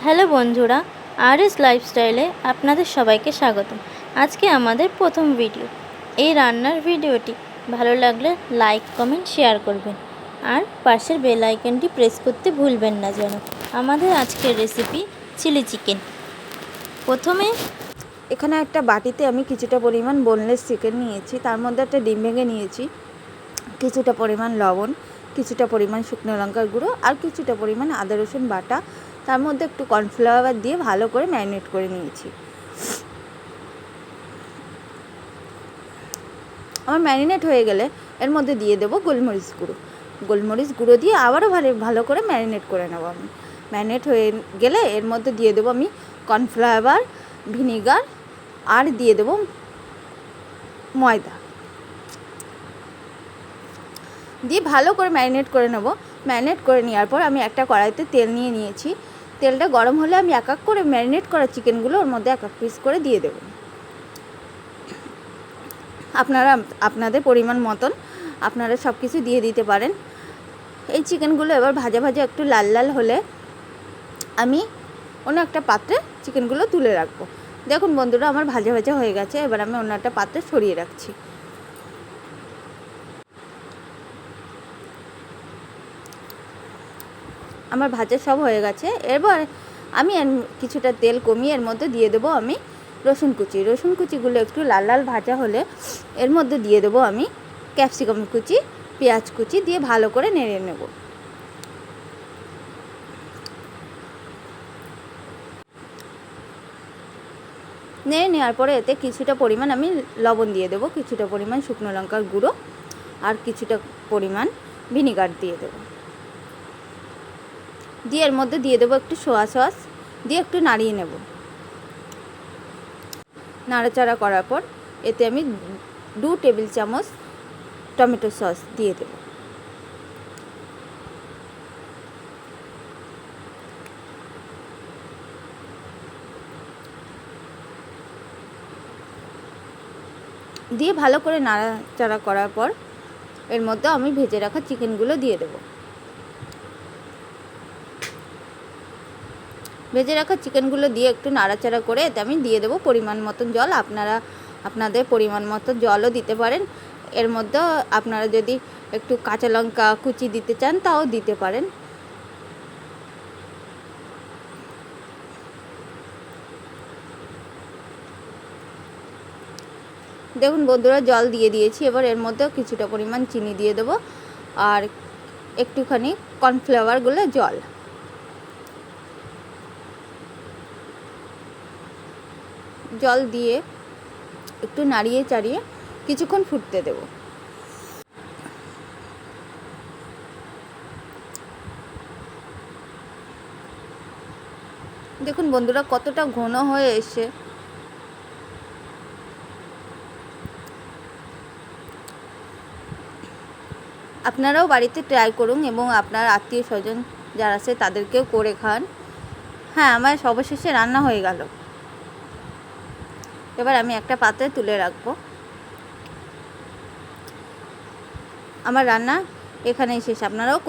Hello বন্ধুরা, RS লাইফস্টাইলে আপনাদের সবাইকে স্বাগত। আজকে আমাদের প্রথম ভিডিও। এই রান্নার ভিডিওটি ভালো লাগলে লাইক, কমেন্ট, শেয়ার করবেন আর পাশের বেল আইকনটি প্রেস করতে ভুলবেন না যেন। আমাদের আজকের রেসিপি চিলি চিকেন। প্রথমে এখানে একটা বাটিতে আমি কিছুটা পরিমাণ বোনলেস চিকেন নিয়েছি, তার মধ্যে একটা ডিম ভেঙে নিয়েছি, কিছুটা পরিমাণ লবণ, কিছুটা পরিমাণ শুকনো লঙ্কার গুঁড়ো আর কিছুটা পরিমাণ আদা রসুন বাটা, তার মধ্যে একটু কর্নফ্লাওয়ার দিয়ে ভালো করে ম্যারিনেট করে নিয়েছি। আমার ম্যারিনেট হয়ে গেলে এর মধ্যে দিয়ে দেবো গোলমরিচ গুঁড়ো দিয়ে আবারও ভালো করে ম্যারিনেট করে নেবো। আমি ম্যারিনেট হয়ে গেলে এর মধ্যে দিয়ে দেবো আমি কর্নফ্লাওয়ার, ভিনিগার আর দিয়ে দেবো ময়দা দিয়ে ভালো করে ম্যারিনেট করে নেব। ম্যারিনেট করে নেওয়ার পর আমি একটা কড়াইতে তেল নিয়ে নিয়েছি। তেলটা গরম হলে আমি এক এক করে ম্যারিনেট করা চিকেনগুলো ওর মধ্যে এক এক পিস করে দিয়ে দেব। আপনারা আপনাদের পরিমাণ মতন আপনারা সব কিছু দিয়ে দিতে পারেন। এই চিকেনগুলো এবার ভাজা ভাজা একটু লাল লাল হলে আমি অন্য একটা পাত্রে চিকেনগুলো তুলে রাখবো। দেখুন বন্ধুরা, আমার ভাজা ভাজা হয়ে গেছে। এবার আমি অন্য একটা পাত্রে সরিয়ে রাখছি। আমার ভাজা সব হয়ে গেছে। এবার আমি কিছুটা তেল কমিয়ে এর মধ্যে দিয়ে দেবো আমি রসুন কুচিগুলো একটু লাল লাল ভাজা হলে এর মধ্যে দিয়ে দেবো আমি ক্যাপসিকাম কুচি, পেঁয়াজ কুচি দিয়ে ভালো করে নেড়ে নেব। নেড়ে নেওয়ার পরে এতে কিছুটা পরিমাণ আমি লবণ দিয়ে দেবো, কিছুটা পরিমাণ শুকনো লঙ্কার গুঁড়ো আর কিছুটা পরিমাণ ভিনিগার দিয়ে দেবো। দিয়ে এর মধ্যে দিয়ে দেবো একটু সোয়া সস দিয়ে একটু নাড়িয়ে নেব। নাড়াচাড়া করার পর এতে আমি 2 টেবিল চামচ টমেটো সস দিয়ে দেব। দিয়ে ভালো করে নাড়াচাড়া করার পর এর মধ্যে আমি ভেজে রাখা চিকেনগুলো দিয়ে দেব। ভেজে রাখা চিকেনগুলো দিয়ে একটু নাড়াচাড়া করে এতে আমি দিয়ে দেবো পরিমাণ মতন জল। আপনারা আপনাদের পরিমাণ মতো জলও দিতে পারেন। এর মধ্যে আপনারা যদি একটু কাঁচা লঙ্কা কুচি দিতে চান তাও দিতে পারেন। দেখুন বন্ধুরা, জল দিয়ে দিয়েছি। এবার এর মধ্যে কিছুটা পরিমাণ চিনি দিয়ে দেবো আর একটুখানি কর্নফ্লাওয়ারগুলো জল দিয়ে একটু নাড়িয়ে চাড়িয়ে কিছুক্ষণ ফুটতে দেব। দেখুন বন্ধুরা, কতটা ঘন হয়ে এসে আপনারাও বাড়িতে ট্রাই করুন এবং আপনার আত্মীয় স্বজন যারা আছে তাদেরকেও করে খান। হ্যাঁ, আমার সবশেষে রান্না হয়ে গেল। এবার আমি একটা পাত্রে তুলে রাখবো। আমার রান্না এখানেই শেষ। আপনারাও